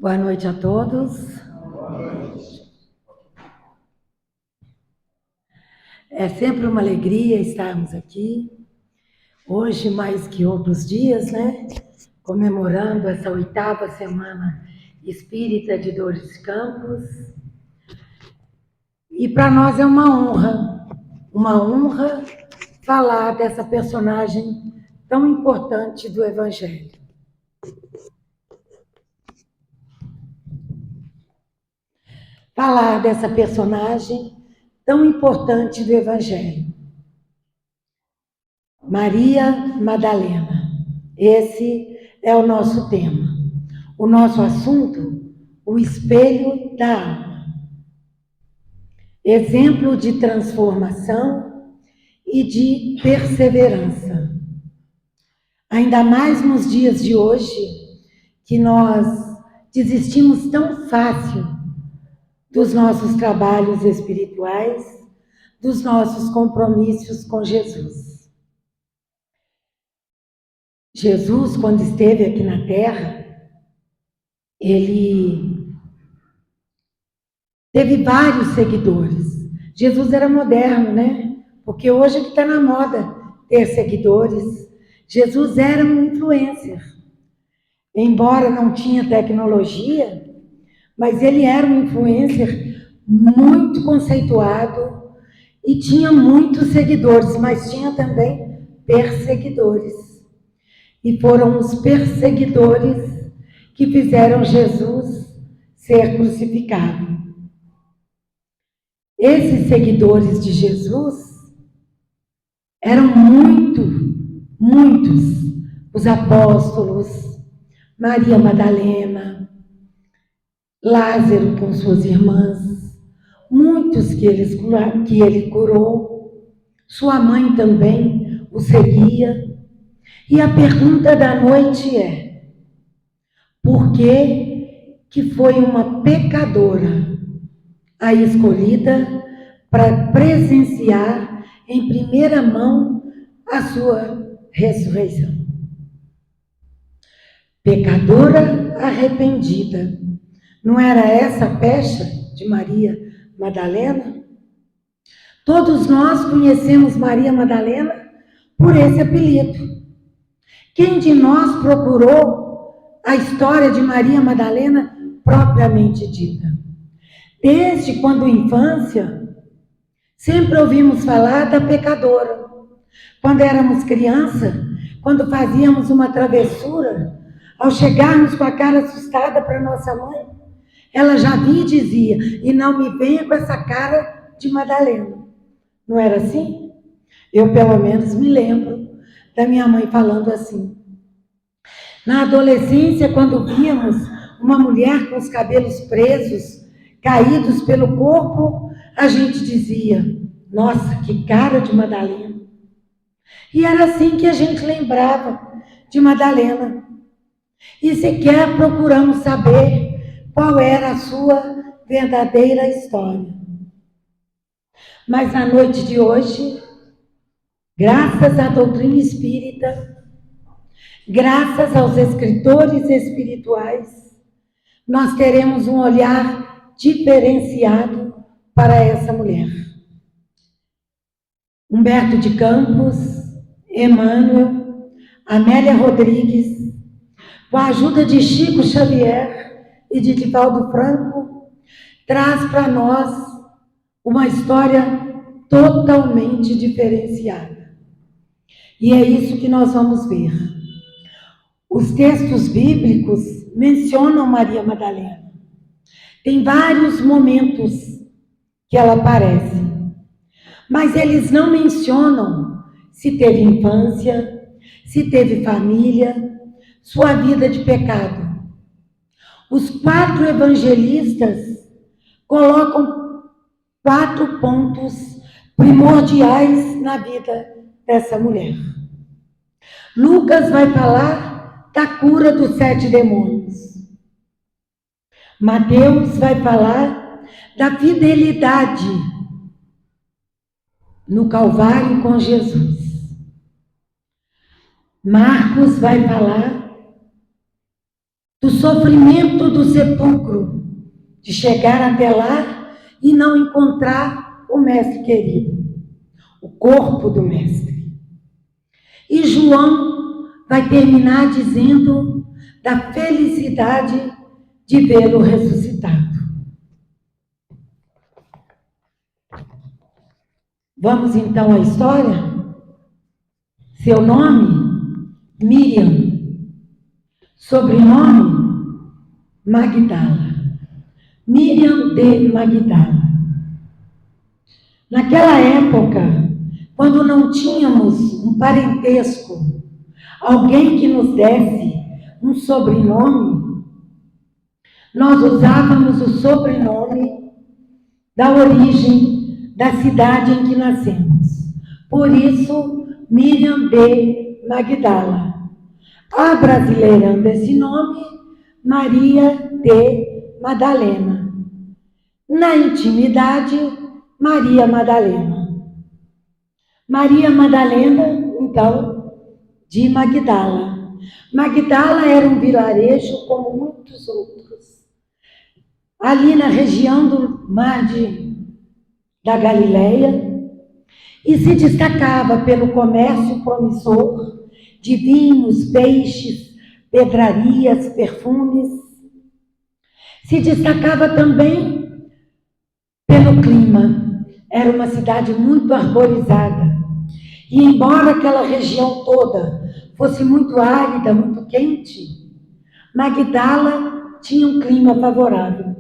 Boa noite a todos. É sempre uma alegria estarmos aqui, hoje mais que outros dias, né? Comemorando essa 8ª Semana Espírita de Dores Campos. E para nós é uma honra falar dessa personagem tão importante do Evangelho. Falar dessa personagem tão importante do Evangelho. Maria Madalena. Esse é o nosso tema. O nosso assunto, o espelho da alma. Exemplo de transformação e de perseverança. Ainda mais nos dias de hoje, que nós desistimos tão fácil dos nossos trabalhos espirituais, dos nossos compromissos com Jesus. Jesus, quando esteve aqui na Terra, ele teve vários seguidores. Jesus era moderno, né? Porque hoje que está na moda ter seguidores. Jesus era um influencer. Embora não tinha tecnologia, mas ele era um influencer muito conceituado e tinha muitos seguidores, mas tinha também perseguidores. E foram os perseguidores que fizeram Jesus ser crucificado. Esses seguidores de Jesus eram muitos, os apóstolos, Maria Madalena, Lázaro com suas irmãs, muitos que ele curou, sua mãe também o seguia. E a pergunta da noite é: por que foi uma pecadora a escolhida para presenciar em primeira mão a sua ressurreição? Pecadora arrependida. Não era essa a pecha de Maria Madalena? Todos nós conhecemos Maria Madalena por esse apelido. Quem de nós procurou a história de Maria Madalena propriamente dita? Desde quando infância, sempre ouvimos falar da pecadora. Quando éramos criança, quando fazíamos uma travessura, ao chegarmos com a cara assustada para nossa mãe, ela já vinha e dizia: e não me venha com essa cara de Madalena. Não era assim? Eu, pelo menos, me lembro da minha mãe falando assim. Na adolescência, quando víamos uma mulher com os cabelos presos, caídos pelo corpo, a gente dizia: nossa, que cara de Madalena. E era assim que a gente lembrava de Madalena. E sequer procuramos saber qual era a sua verdadeira história. Mas na noite de hoje, graças à doutrina espírita, graças aos escritores espirituais, nós teremos um olhar diferenciado para essa mulher. Humberto de Campos, Emmanuel, Amélia Rodrigues, com a ajuda de Chico Xavier e de Divaldo Franco, traz para nós uma história totalmente diferenciada. E é isso que nós vamos ver. Os textos bíblicos mencionam Maria Madalena. Tem vários momentos que ela aparece, mas eles não mencionam se teve infância, se teve família, sua vida de pecado. Os 4 evangelistas colocam 4 pontos primordiais na vida dessa mulher. Lucas vai falar da cura dos 7 demônios. Mateus vai falar da fidelidade no Calvário com Jesus. Marcos vai falar do sofrimento do sepulcro, de chegar até lá e não encontrar o Mestre querido, o corpo do Mestre. E João vai terminar dizendo da felicidade de vê-lo ressuscitado. Vamos então à história? Seu nome? Miriam. Sobrenome? Magdala. Miriam de Magdala. Naquela época, quando não tínhamos um parentesco, alguém que nos desse um sobrenome, nós usávamos o sobrenome da origem da cidade em que nascemos. Por isso, Miriam de Magdala. Abrasileirando esse nome, Maria de Madalena. Na intimidade, Maria Madalena. Maria Madalena, então, de Magdala. Magdala era um vilarejo como muitos outros, ali na região do mar da Galileia, e se destacava pelo comércio promissor de vinhos, peixes, pedrarias, perfumes. Se destacava também pelo clima. Era uma cidade muito arborizada. E embora aquela região toda fosse muito árida, muito quente, Magdala tinha um clima favorável.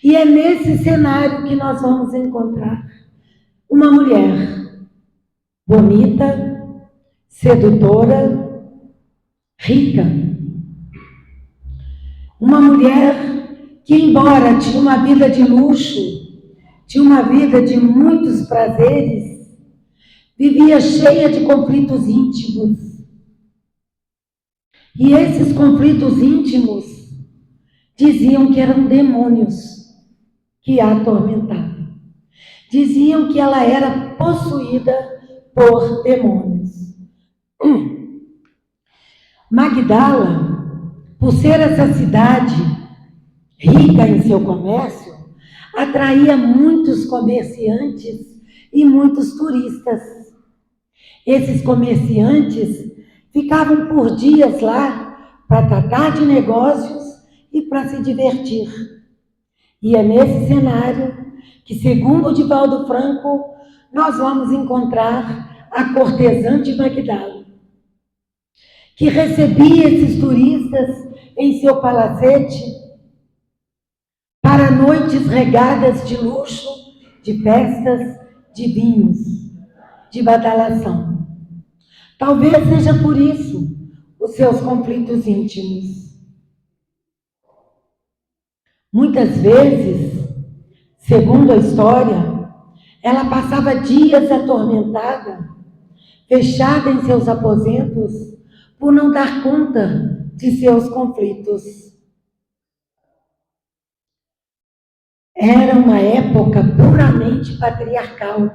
E é nesse cenário que nós vamos encontrar uma mulher bonita, sedutora, rica. Uma mulher que, embora tinha uma vida de luxo, tinha uma vida de muitos prazeres, vivia cheia de conflitos íntimos. E esses conflitos íntimos diziam que eram demônios que a atormentavam. Diziam que ela era possuída por demônios. Magdala, por ser essa cidade rica em seu comércio, atraía muitos comerciantes e muitos turistas. Esses comerciantes ficavam por dias lá para tratar de negócios e para se divertir. E é nesse cenário que, segundo Divaldo Franco, nós vamos encontrar a cortesã de Magdala, que recebia esses turistas em seu palacete para noites regadas de luxo, de festas, de vinhos, de badalação. Talvez seja por isso os seus conflitos íntimos. Muitas vezes, segundo a história, ela passava dias atormentada, fechada em seus aposentos, por não dar conta de seus conflitos. Era uma época puramente patriarcal.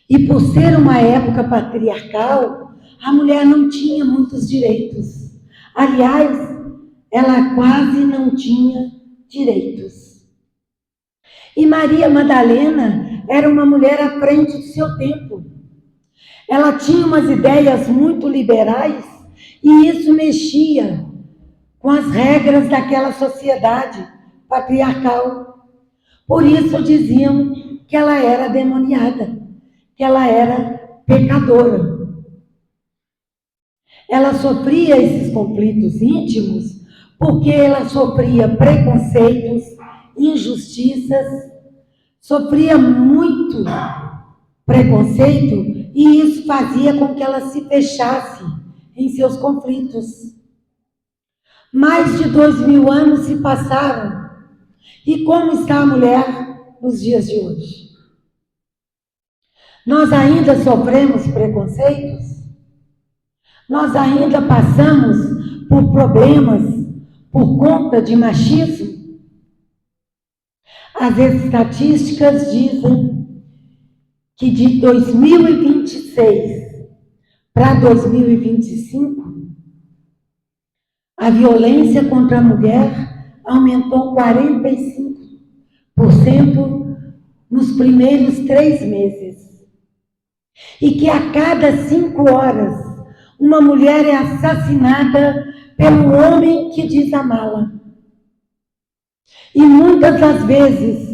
E por ser uma época patriarcal, a mulher não tinha muitos direitos. Aliás, ela quase não tinha direitos. E Maria Madalena era uma mulher à frente do seu tempo. Ela tinha umas ideias muito liberais e isso mexia com as regras daquela sociedade patriarcal. Por isso diziam que ela era demoniada, que ela era pecadora. Ela sofria esses conflitos íntimos porque ela sofria preconceitos, injustiças, sofria muito preconceito e isso fazia com que ela se fechasse em seus conflitos. Mais de 2000 anos se passaram. E como está a mulher nos dias de hoje? Nós ainda sofremos preconceitos? Nós ainda passamos por problemas por conta de machismo? As estatísticas dizem que de 2026 para 2025, a violência contra a mulher aumentou 45% nos primeiros 3 meses. E que a cada 5 horas, uma mulher é assassinada pelo homem que diz amá-la. E muitas das vezes,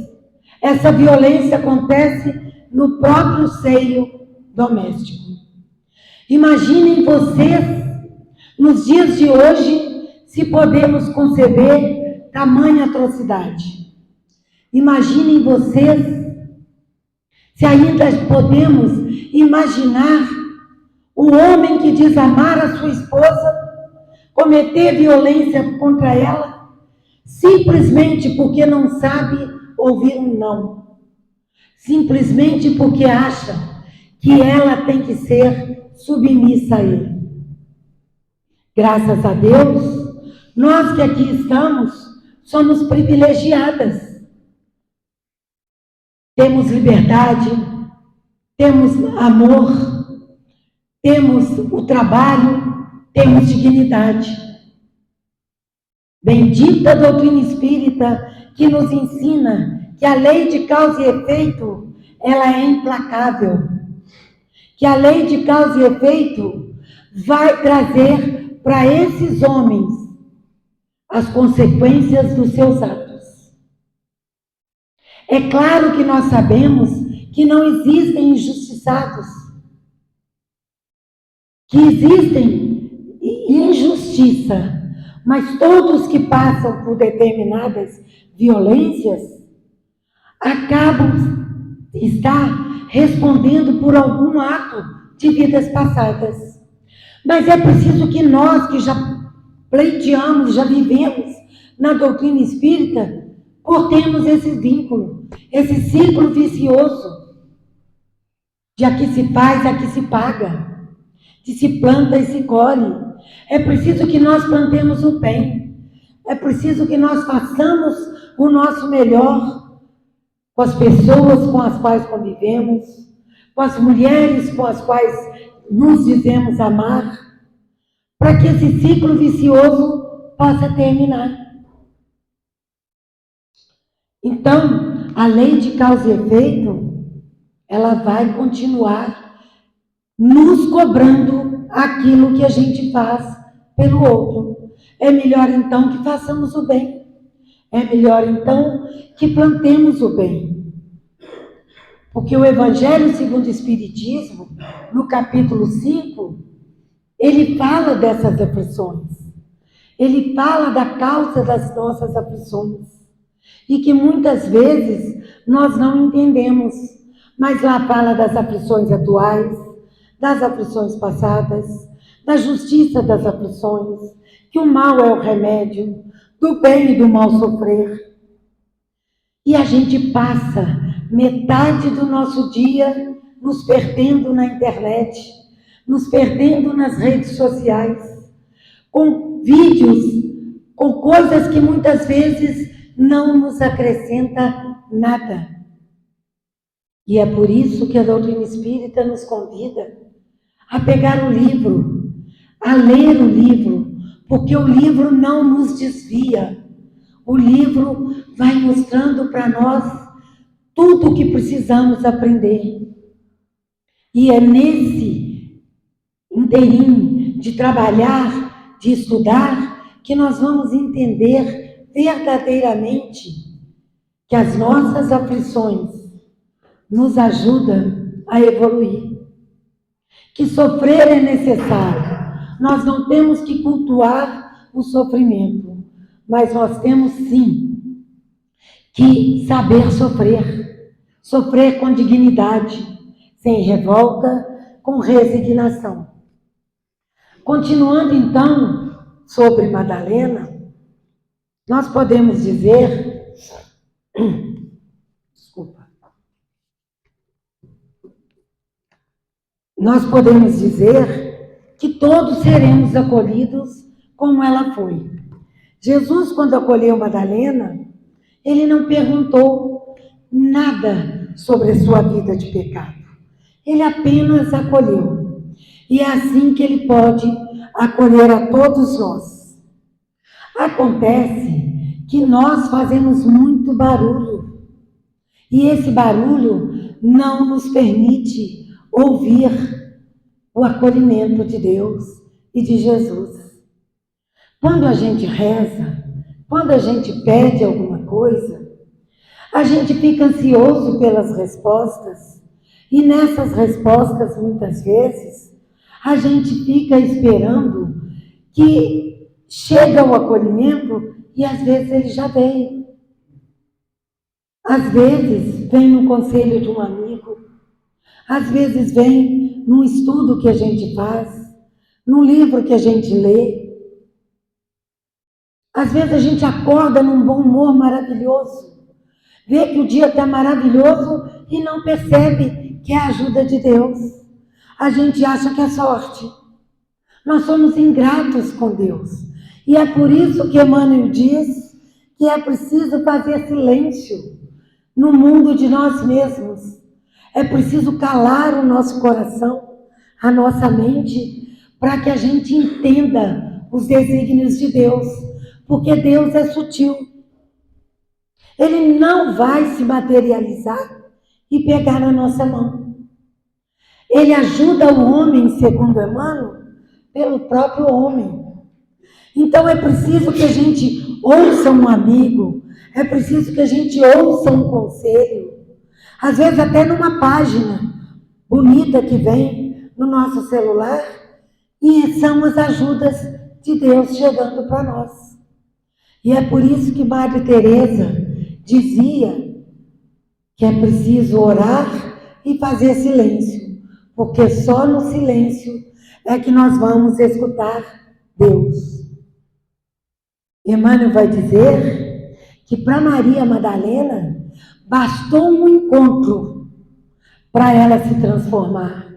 essa violência acontece no próprio seio doméstico. Imaginem vocês, nos dias de hoje, se podemos conceber tamanha atrocidade. Imaginem vocês, se ainda podemos imaginar o homem que diz amar a sua esposa, cometer violência contra ela, simplesmente porque não sabe ouvir um não. Simplesmente porque acha que ela tem que ser submissa a ele. Graças a Deus, nós que aqui estamos, somos privilegiadas. Temos liberdade, temos amor, temos o trabalho, temos dignidade. Bendita a doutrina espírita que nos ensina que a lei de causa e efeito, ela é implacável. Que a lei de causa e efeito vai trazer para esses homens as consequências dos seus atos. É claro que nós sabemos que não existem injustiçados, que existem injustiça, mas todos que passam por determinadas violências acabam estar respondendo por algum ato de vidas passadas. Mas é preciso que nós, que já pleiteamos, já vivemos na doutrina espírita, cortemos esse vínculo, esse ciclo vicioso de aqui se faz, aqui se paga, de se planta e se colhe. É preciso que nós plantemos o bem, é preciso que nós façamos o nosso melhor com as pessoas com as quais convivemos, com as mulheres com as quais nos dizemos amar, para que esse ciclo vicioso possa terminar. Então, a lei de causa e efeito, ela vai continuar nos cobrando aquilo que a gente faz pelo outro. É melhor então que façamos o bem. É melhor então que plantemos o bem. Porque o Evangelho segundo o Espiritismo, no capítulo 5, ele fala dessas aflições. Ele fala da causa das nossas aflições. E que muitas vezes nós não entendemos. Mas lá fala das aflições atuais, das aflições passadas, da justiça das aflições, que o mal é o remédio, do bem e do mal sofrer. E a gente passa metade do nosso dia nos perdendo na internet, nos perdendo nas redes sociais, com vídeos, com coisas que muitas vezes não nos acrescenta nada. E é por isso que a doutrina espírita nos convida a pegar o livro, a ler o livro, porque o livro não nos desvia. O livro vai mostrando para nós tudo o que precisamos aprender. E é nesse inteirinho de trabalhar, de estudar, que nós vamos entender verdadeiramente que as nossas aflições nos ajudam a evoluir. Que sofrer é necessário. Nós não temos que cultuar o sofrimento, mas nós temos sim que saber sofrer. Sofrer com dignidade, sem revolta, com resignação. Continuando então sobre Madalena, nós podemos dizer, nós podemos dizer que todos seremos acolhidos como ela foi. Jesus, quando acolheu Madalena, ele não perguntou nada sobre a sua vida de pecado. Ele apenas acolheu. E é assim que ele pode acolher a todos nós. Acontece que nós fazemos muito barulho e esse barulho não nos permite ouvir o acolhimento de Deus e de Jesus. Quando a gente reza, quando a gente pede alguma coisa, a gente fica ansioso pelas respostas e nessas respostas, muitas vezes, a gente fica esperando que chegue o acolhimento e às vezes ele já veio. Às vezes vem no conselho de um amigo, às vezes vem num estudo que a gente faz, num livro que a gente lê. Às vezes a gente acorda num bom humor maravilhoso, vê que o dia está maravilhoso e não percebe que é a ajuda de Deus. A gente acha que é sorte. Nós somos ingratos com Deus. E é por isso que Emmanuel diz que é preciso fazer silêncio no mundo de nós mesmos. É preciso calar o nosso coração, a nossa mente, para que a gente entenda os desígnios de Deus. Porque Deus é sutil. Ele não vai se materializar e pegar na nossa mão. Ele ajuda o homem, segundo Emmanuel, pelo próprio homem. Então é preciso que a gente ouça um amigo, é preciso que a gente ouça um conselho, às vezes até numa página bonita que vem no nosso celular, e são as ajudas de Deus chegando para nós. E é por isso que Madre Teresa dizia que é preciso orar e fazer silêncio, porque só no silêncio é que nós vamos escutar Deus. Emmanuel vai dizer que para Maria Madalena bastou um encontro para ela se transformar,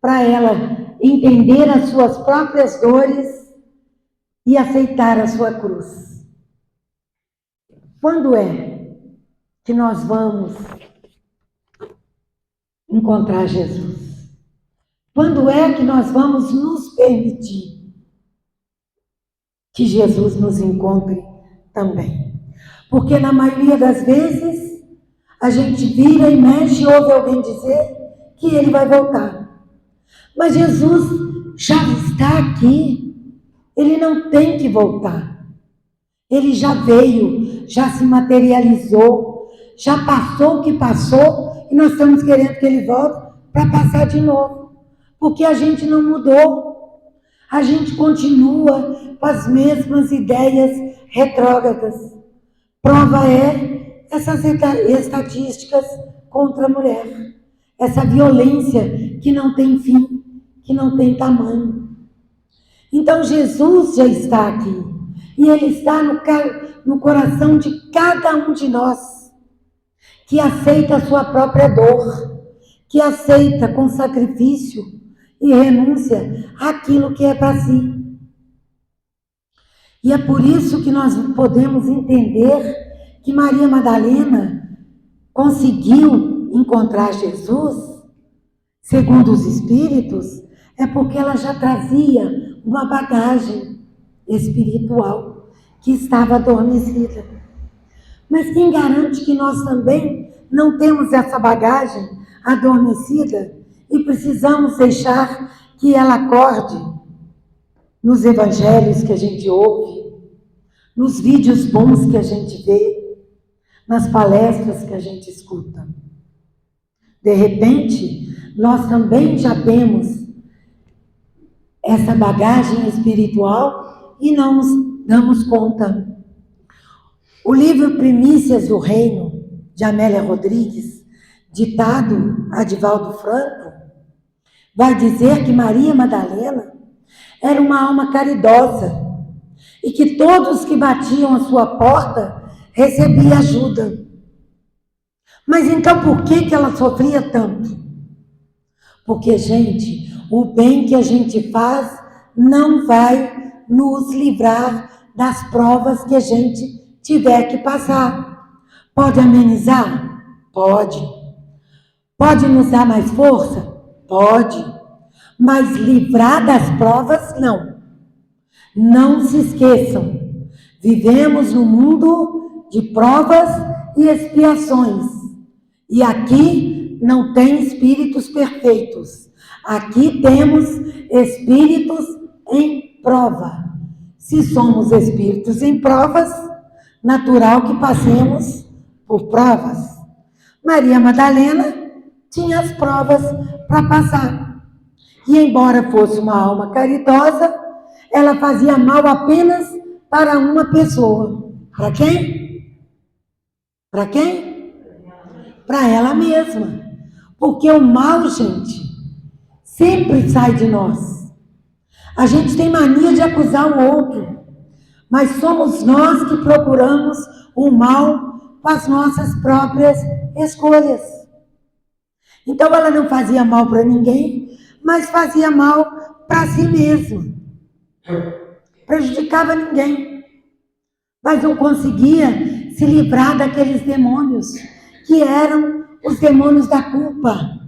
para ela entender as suas próprias dores e aceitar a sua cruz. Quando é que nós vamos encontrar Jesus? Quando é que nós vamos nos permitir que Jesus nos encontre também? Porque na maioria das vezes a gente vira e mexe e ouve alguém dizer que ele vai voltar. Mas Jesus já está aqui. Ele não tem que voltar. Ele já veio, já se materializou, já passou o que passou e nós estamos querendo que ele volte para passar de novo. Porque a gente não mudou. A gente continua com as mesmas ideias retrógradas. Prova é essas estatísticas contra a mulher. Essa violência que não tem fim, que não tem tamanho. Então Jesus já está aqui. E Ele está no coração de cada um de nós, que aceita a sua própria dor, que aceita com sacrifício e renúncia aquilo que é para si. E é por isso que nós podemos entender que Maria Madalena conseguiu encontrar Jesus, segundo os Espíritos, é porque ela já trazia uma bagagem espiritual que estava adormecida. Mas quem garante que nós também não temos essa bagagem adormecida e precisamos deixar que ela acorde nos evangelhos que a gente ouve, nos vídeos bons que a gente vê, nas palestras que a gente escuta? De repente, nós também já temos essa bagagem espiritual e não nos damos conta. O livro Primícias do Reino, de Amélia Rodrigues, ditado a Divaldo Franco, vai dizer que Maria Madalena era uma alma caridosa e que todos que batiam à sua porta recebiam ajuda. Mas então por que ela sofria tanto? Porque, gente, o bem que a gente faz não vai nos livrar das provas que a gente tiver que passar. Pode amenizar? Pode. Pode nos dar mais força? Pode. Mas livrar das provas, não. Não se esqueçam Vivemos no mundo de provas e expiações. E aqui não tem espíritos perfeitos. Aqui temos espíritos em prova. Se somos espíritos em provas, natural que passemos por provas. Maria Madalena tinha as provas para passar. E embora fosse uma alma caridosa, ela fazia mal apenas para uma pessoa. Para quem? Para quem? Para ela mesma. Porque o mal, gente, sempre sai de nós. A gente tem mania de acusar o outro, mas somos nós que procuramos o mal com as nossas próprias escolhas. Então ela não fazia mal para ninguém, mas fazia mal para si mesma. Prejudicava ninguém, mas não conseguia se livrar daqueles demônios, que eram os demônios da culpa,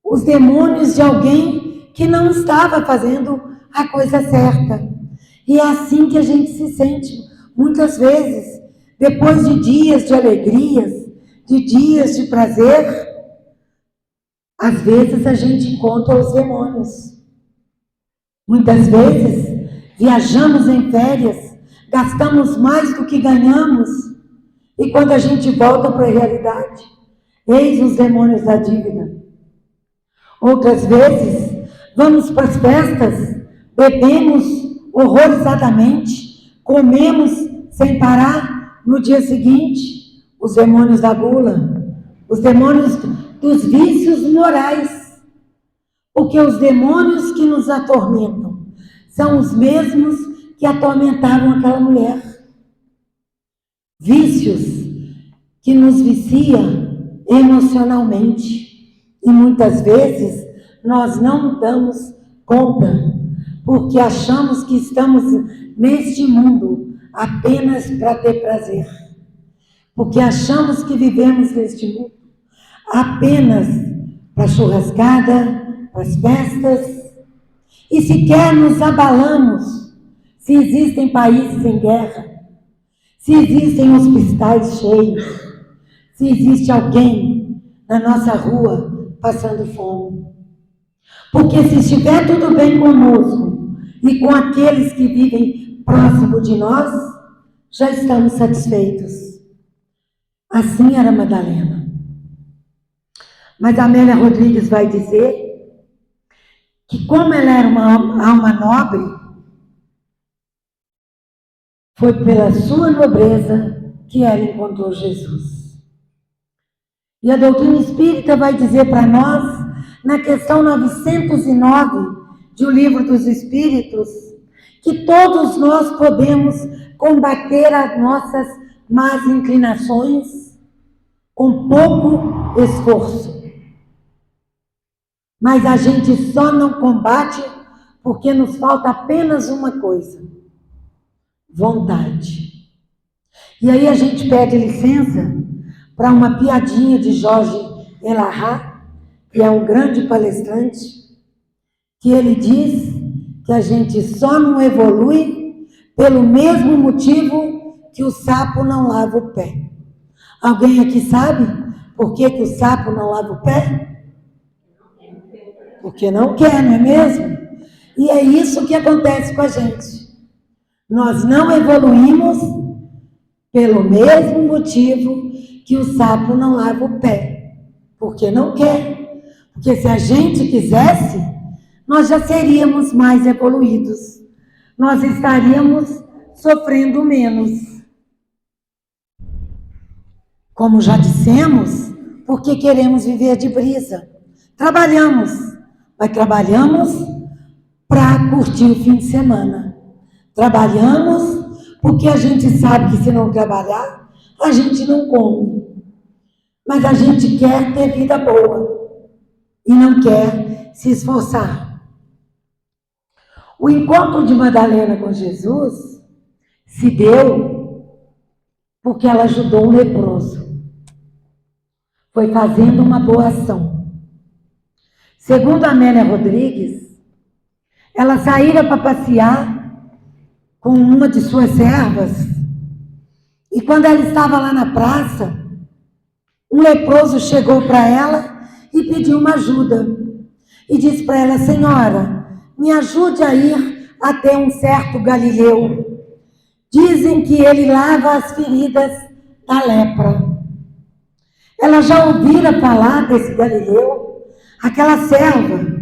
os demônios de alguém que não estava fazendo a coisa certa. E é assim que a gente se sente, muitas vezes, depois de dias de alegrias, de dias de prazer, às vezes a gente encontra os demônios. Muitas vezes viajamos em férias, gastamos mais do que ganhamos, e quando a gente volta para a realidade, eis os demônios da dívida. Outras vezes, vamos para as festas, bebemos horrorizadamente, comemos sem parar, no dia seguinte, os demônios da gula, os demônios dos vícios morais, porque os demônios que nos atormentam são os mesmos que atormentavam aquela mulher. Vícios que nos viciam emocionalmente. E muitas vezes nós não damos conta, porque achamos que estamos neste mundo apenas para ter prazer. Porque achamos que vivemos neste mundo apenas para a churrascada, para as festas, e sequer nos abalamos se existem países em guerra, se existem hospitais cheios, se existe alguém na nossa rua passando fome. Porque se estiver tudo bem conosco e com aqueles que vivem próximo de nós, já estamos satisfeitos. Assim era Madalena. Mas a Amélia Rodrigues vai dizer que como ela era uma alma nobre, foi pela sua nobreza que ela encontrou Jesus. E a doutrina espírita vai dizer para nós, na questão 909 de O Livro dos Espíritos, que todos nós podemos combater as nossas más inclinações com pouco esforço. Mas a gente só não combate porque nos falta apenas uma coisa: vontade. E aí a gente pede licença para uma piadinha de Jorge Elahá, que é um grande palestrante, que ele diz que a gente só não evolui pelo mesmo motivo que o sapo não lava o pé. Alguém aqui sabe por que o sapo não lava o pé? Porque não quer, não é mesmo? E é isso que acontece com a gente. Nós não evoluímos pelo mesmo motivo que o sapo não lava o pé. Porque não quer. Porque se a gente quisesse, nós já seríamos mais evoluídos. Nós estaríamos sofrendo menos. Como já dissemos, porque queremos viver de brisa. Trabalhamos, mas trabalhamos para curtir o fim de semana. Trabalhamos porque a gente sabe que se não trabalhar, a gente não come. Mas a gente quer ter vida boa e não quer se esforçar. O encontro de Madalena com Jesus se deu porque ela ajudou um leproso. Foi fazendo uma boa ação. Segundo a Amélia Rodrigues, ela saíra para passear com uma de suas servas. E quando ela estava lá na praça, um leproso chegou para ela e pediu uma ajuda. E disse para ela: Senhora, me ajude a ir até um certo Galileu. Dizem que ele lava as feridas da lepra. Ela já ouvira falar desse Galileu. Aquela serva,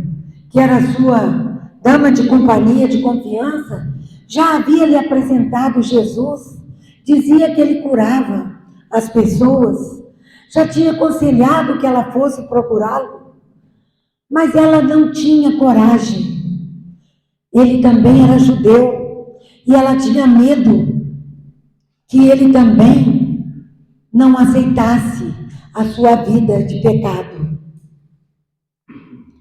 que era sua dama de companhia, de confiança, já havia lhe apresentado Jesus. Dizia que ele curava as pessoas. Já tinha aconselhado que ela fosse procurá-lo. Mas ela não tinha coragem. Ele também era judeu. E ela tinha medo que ele também não aceitasse a sua vida de pecado.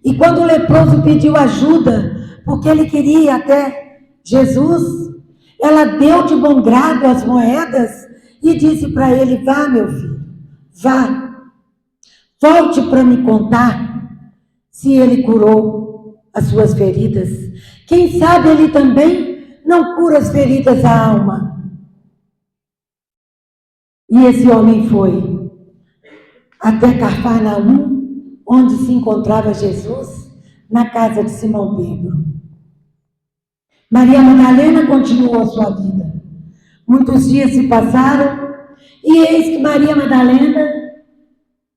E quando o leproso pediu ajuda, porque ele queria ir até Jesus, ela deu de bom grado as moedas e disse para ele: vá, meu filho, vá, volte para me contar se ele curou as suas feridas. Quem sabe ele também não cura as feridas da alma. E esse homem foi até Cafarnaum, onde se encontrava Jesus, na casa de Simão Pedro. Maria Madalena continuou a sua vida. Muitos dias se passaram e eis que Maria Madalena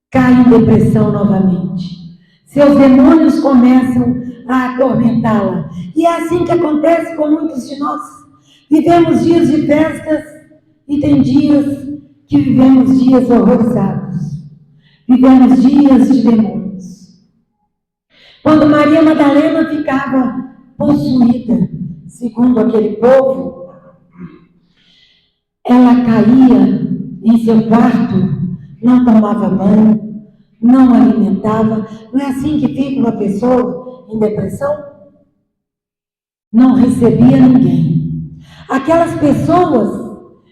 cai em depressão novamente. Seus demônios começam a atormentá-la. E é assim que acontece com muitos de nós. Vivemos dias de festas e tem dias que vivemos dias horrorizados. Vivemos dias de demônios. Quando Maria Madalena ficava possuída, segundo aquele povo, ela caía em seu quarto, não tomava banho, não alimentava. Não é assim que fica uma pessoa em depressão? Não recebia ninguém. Aquelas pessoas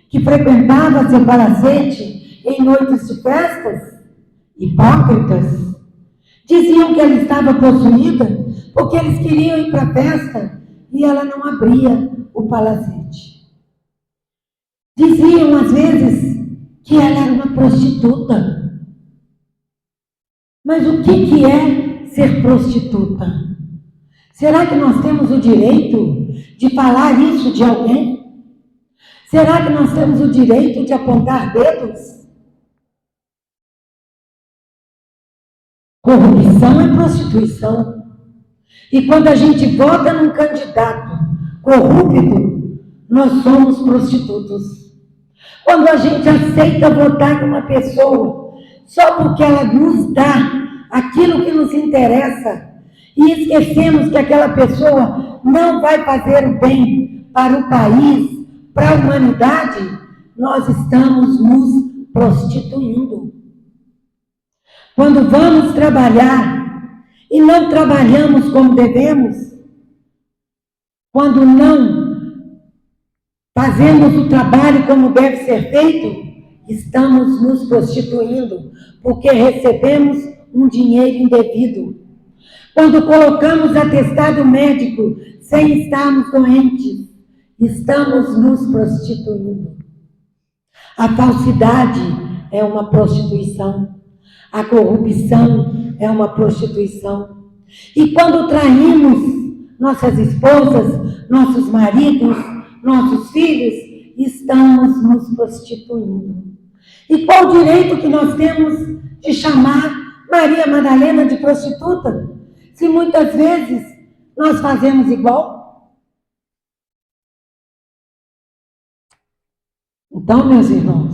que frequentavam seu palacete em noites de festas, hipócritas, diziam que ela estava possuída porque eles queriam ir para a festa e ela não abria o palacete. Diziam às vezes que ela era uma prostituta. Mas o que é ser prostituta? Será que nós temos o direito de falar isso de alguém? Será que nós temos o direito de apontar dedos? Corrupção é prostituição. E quando a gente vota num candidato corrupto, nós somos prostitutos. Quando a gente aceita votar em uma pessoa só porque ela nos dá aquilo que nos interessa e esquecemos que aquela pessoa não vai fazer o bem para o país, para a humanidade, nós estamos nos prostituindo. Quando vamos trabalhar e não trabalhamos como devemos, quando não fazemos o trabalho como deve ser feito, estamos nos prostituindo, porque recebemos um dinheiro indevido. Quando colocamos atestado médico sem estarmos doentes, estamos nos prostituindo. A falsidade é uma prostituição. A corrupção é uma prostituição. E quando traímos nossas esposas, nossos maridos, nossos filhos, estamos nos prostituindo. E qual o direito que nós temos de chamar Maria Madalena de prostituta? Se muitas vezes nós fazemos igual? Então, meus irmãos,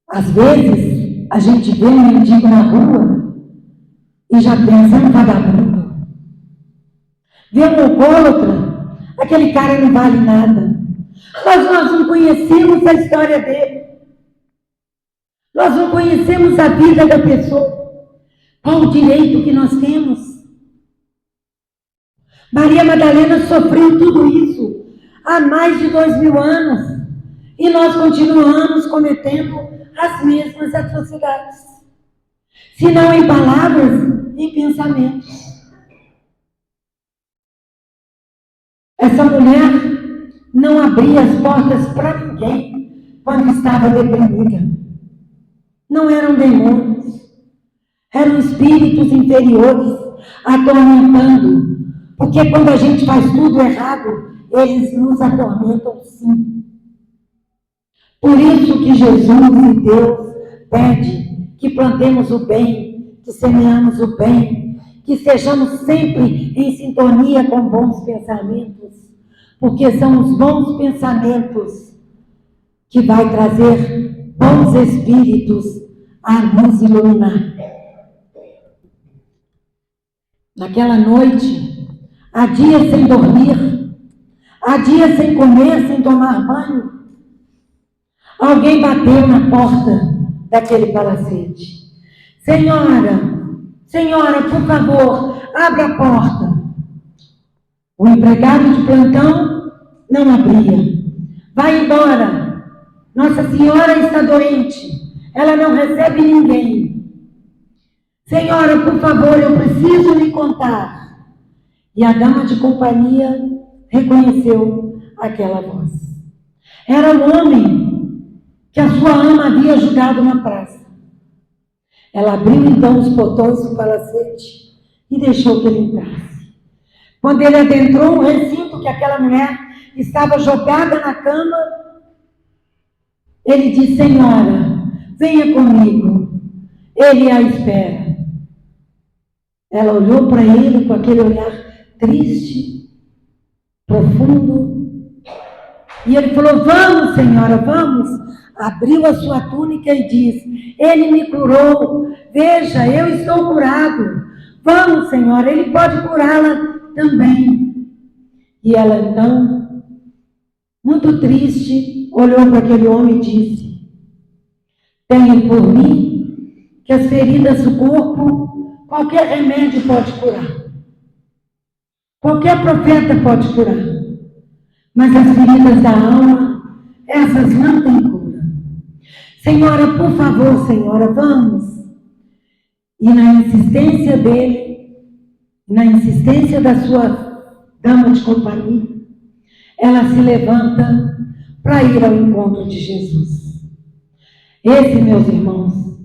às vezes a gente vê um mendigo na rua e já pensa no vagabundo. Vê um alcoólatra, aquele cara não vale nada. Mas nós não conhecemos a história dele. Nós não conhecemos a vida da pessoa. Qual o direito que nós temos? Maria Madalena sofreu tudo isso há mais de 2000 anos. E nós continuamos cometendo as mesmas atrocidades. Se não em palavras, em pensamentos. Essa mulher não abria as portas para ninguém quando estava deprimida. Não eram demônios, eram espíritos inferiores atormentando. Porque quando a gente faz tudo errado, eles nos atormentam sim. Por isso que Jesus e Deus pede que plantemos o bem, que semeamos o bem, que sejamos sempre em sintonia com bons pensamentos, porque são os bons pensamentos que vai trazer bons espíritos a nos iluminar. Naquela noite, há dias sem dormir, há dias sem comer, sem tomar banho, alguém bateu na porta daquele palacete. Senhora, por favor, abra a porta. O empregado de plantão não abria. Vai embora. Nossa Senhora está doente. Ela não recebe ninguém. Senhora, por favor, eu preciso lhe contar. E a dama de companhia reconheceu aquela voz. Era o homem que a sua ama havia ajudado na praça. Ela abriu então os portões do palacete e deixou que ele entrasse. Quando ele adentrou o recinto que aquela mulher estava jogada na cama, ele disse: Senhora, venha comigo, ele a espera. Ela olhou para ele com aquele olhar triste, profundo, e ele falou: vamos, senhora, vamos. Abriu a sua túnica e disse: ele me curou, veja, eu estou curado. Vamos, senhora, ele pode curá-la também. E ela então, muito triste, olhou para aquele homem e disse: tenho por mim que as feridas do corpo, qualquer remédio pode curar. Qualquer profeta pode curar. Mas as feridas da alma, essas não têm cura. Senhora, por favor, senhora, vamos. E na insistência dele, na insistência da sua dama de companhia, ela se levanta para ir ao encontro de Jesus. Esse, meus irmãos,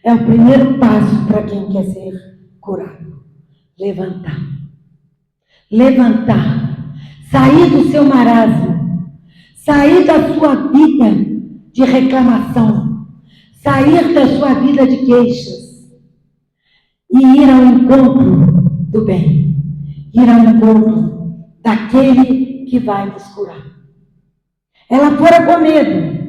é o primeiro passo para quem quer ser curado. Levantar. Levantar. Sair do seu marasmo. Sair da sua vida de reclamação. Sair da sua vida de queixas. E ir ao encontro do bem. Ir ao encontro daquele que vai nos curar. Ela fora com medo.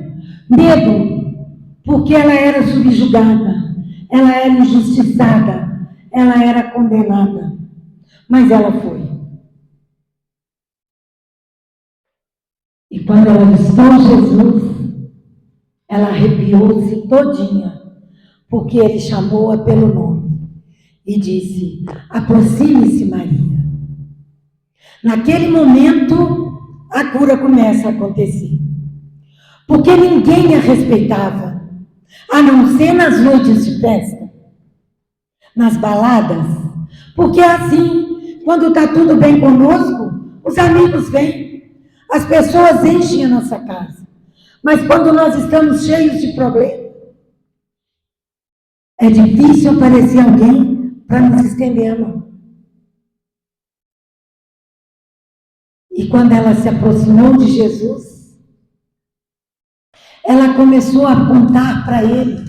Medo, porque ela era subjugada. Ela era injustiçada. Ela era condenada. Mas ela foi. E quando ela avistou Jesus, ela arrepiou-se todinha, porque ele chamou-a pelo nome e disse: aproxime-se, Maria. Naquele momento, a cura começa a acontecer. Porque ninguém a respeitava, a não ser nas noites de festa, nas baladas. Porque assim, quando está tudo bem conosco, os amigos vêm. As pessoas enchem a nossa casa. Mas quando nós estamos cheios de problemas, é difícil aparecer alguém para nos estender a mão. E quando ela se aproximou de Jesus, ela começou a contar para ele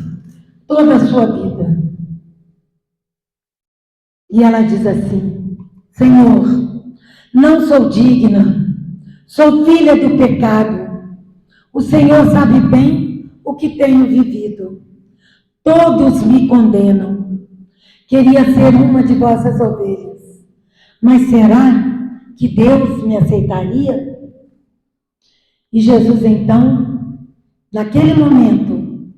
toda a sua vida. E ela diz assim: Senhor, não sou digna, sou filha do pecado. O Senhor sabe bem o que tenho vivido. Todos me condenam. Queria ser uma de vossas ovelhas. Mas será que Deus me aceitaria? E Jesus, então, naquele momento,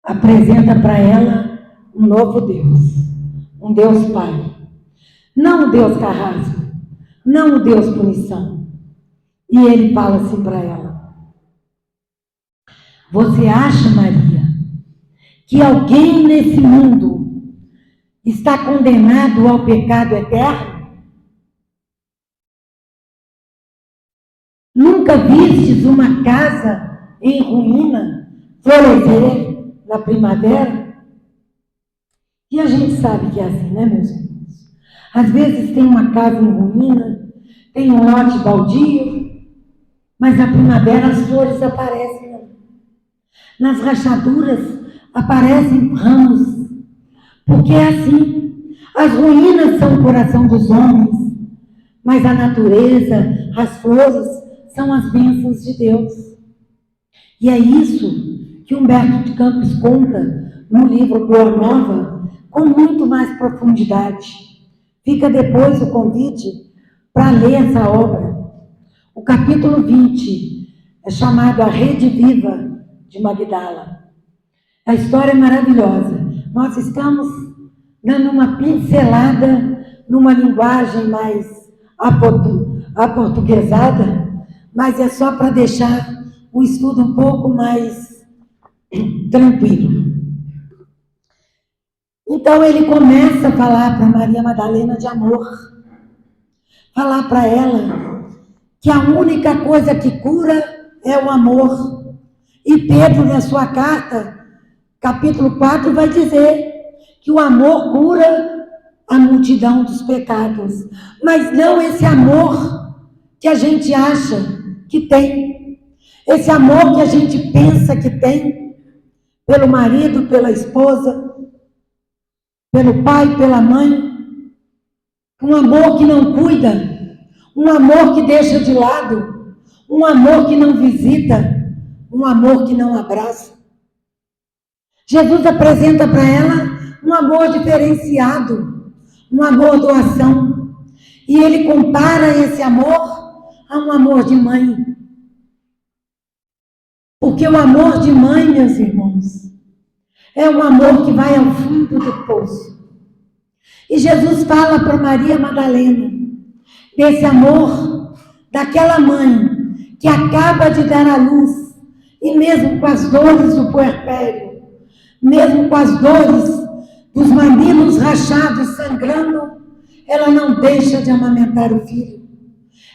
apresenta para ela um novo Deus. Um Deus Pai. Não o Deus carrasco. Não o Deus punição. E ele fala assim para ela: você acha, Maria, que alguém nesse mundo está condenado ao pecado eterno? nunca vistes uma casa em ruína florescer na primavera? E a gente sabe que é assim, né, meus irmãos? Às vezes tem uma casa em ruína, tem um lote baldio, mas na primavera as flores aparecem. Nas rachaduras aparecem ramos, porque é assim. As ruínas são o coração dos homens, mas a natureza, as flores, são as bênçãos de Deus. E é isso que Humberto de Campos conta no livro Boa Nova, com muito mais profundidade. Fica depois o convite para ler essa obra. O capítulo 20 é chamado A Rede Viva de Magdala. A história é maravilhosa. Nós estamos dando uma pincelada numa linguagem mais aportuguesada, mas é só para deixar o estudo um pouco mais tranquilo. Então ele começa a falar para Maria Madalena de amor, falar para ela que a única coisa que cura é o amor. E Pedro, na sua carta, capítulo 4, vai dizer que o amor cura a multidão dos pecados, mas não esse amor que a gente acha que tem, esse amor que a gente pensa que tem, pelo marido, pela esposa, pelo pai, pela mãe, um amor que não cuida, um amor que deixa de lado, um amor que não visita, um amor que não abraça. Jesus apresenta para ela um amor diferenciado, um amor doação. E ele compara esse amor a um amor de mãe. Porque o amor de mãe, meus irmãos, é um amor que vai ao fundo do poço. E Jesus fala para Maria Madalena desse amor daquela mãe que acaba de dar à luz, e mesmo com as dores do puerpério, mesmo com as dores dos mamilos rachados, sangrando, ela não deixa de amamentar o filho.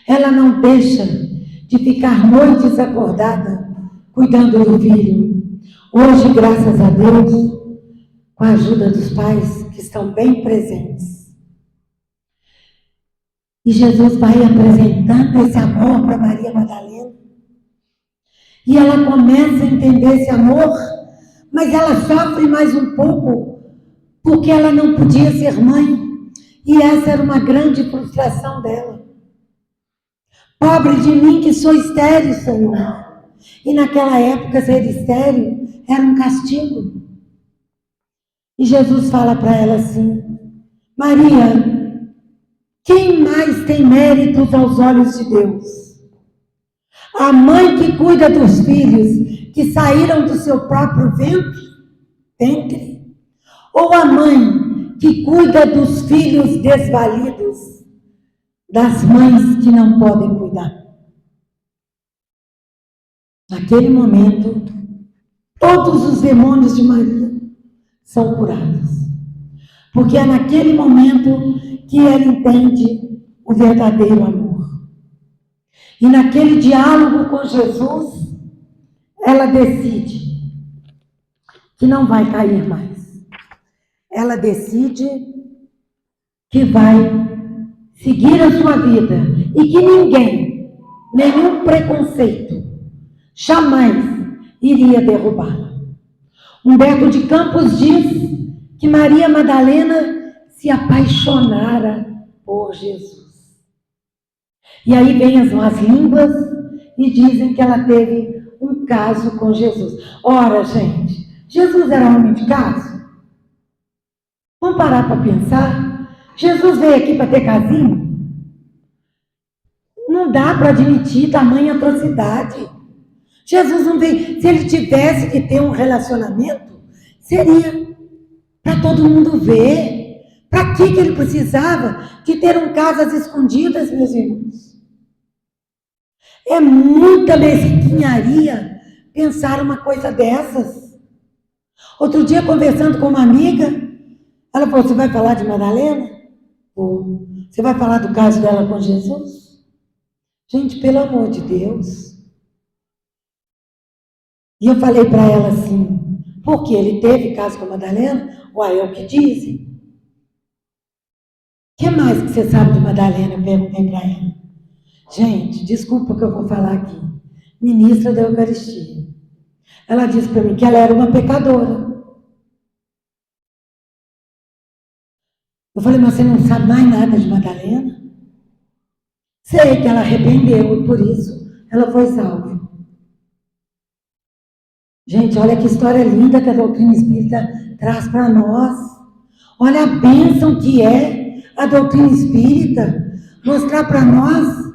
Ela não deixa de ficar noites acordada, cuidando do filho. Hoje, graças a Deus, com a ajuda dos pais que estão bem presentes. E Jesus vai apresentando esse amor para Maria Madalena. E ela começa a entender esse amor, mas ela sofre mais um pouco, porque ela não podia ser mãe. E essa era uma grande frustração dela. Pobre de mim que sou estéril, Senhor. E naquela época ser estéril era um castigo. E Jesus fala para ela assim: Maria, quem mais tem méritos aos olhos de Deus? A mãe que cuida dos filhos que saíram do seu próprio ventre? Ou a mãe que cuida dos filhos desvalidos, das mães que não podem cuidar? Naquele momento, todos os demônios de Maria são curados. Porque é naquele momento que ela entende o verdadeiro amor. E naquele diálogo com Jesus, ela decide que não vai cair mais. Ela decide que vai seguir a sua vida e que ninguém, nenhum preconceito, jamais iria derrubá-la. Humberto de Campos diz que Maria Madalena se apaixonara por Jesus. E aí vem as más línguas e dizem que ela teve um caso com Jesus. Ora, gente, Jesus era homem de caso? Vamos parar para pensar? Jesus veio aqui para ter casinho? Não dá para admitir tamanha atrocidade. Jesus não veio. Se ele tivesse que ter um relacionamento, seria para todo mundo ver. Para que ele precisava de ter um caso às escondidas, meus irmãos? É muita mesquinharia pensar uma coisa dessas. Outro dia, conversando com uma amiga, ela falou: você vai falar de Madalena? Ou você vai falar do caso dela com Jesus? Gente, pelo amor de Deus. E eu falei para ela assim, porque ele teve caso com a Madalena? Uai, é o que dizem. O que mais que você sabe de Madalena? Eu perguntei para ela. Gente, desculpa que eu vou falar aqui. Ministra da Eucaristia. Ela disse para mim que ela era uma pecadora. Eu falei, mas você não sabe mais nada de Madalena? Sei que ela arrependeu e por isso ela foi salva. Gente, olha que história linda que a doutrina espírita traz para nós. Olha a bênção que é a doutrina espírita mostrar para nós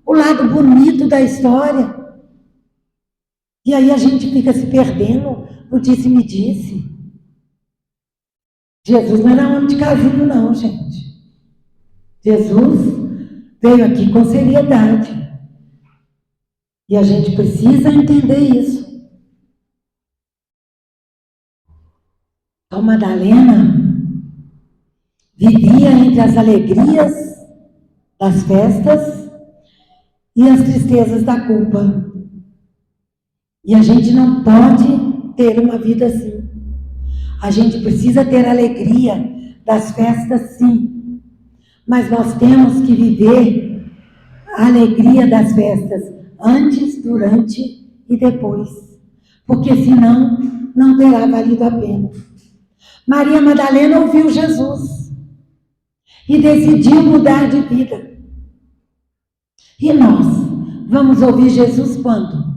o lado bonito da história. E aí a gente fica se perdendo no disse-me-disse. Jesus não era homem de casinho, não, gente. Jesus veio aqui com seriedade. E a gente precisa entender isso. Então, Madalena vivia entre as alegrias das festas e as tristezas da culpa. E a gente não pode ter uma vida assim. A gente precisa ter alegria das festas, sim. Mas nós temos que viver a alegria das festas antes, durante e depois. Porque senão não terá valido a pena. Maria Madalena ouviu Jesus e decidiu mudar de vida. E nós vamos ouvir Jesus quando?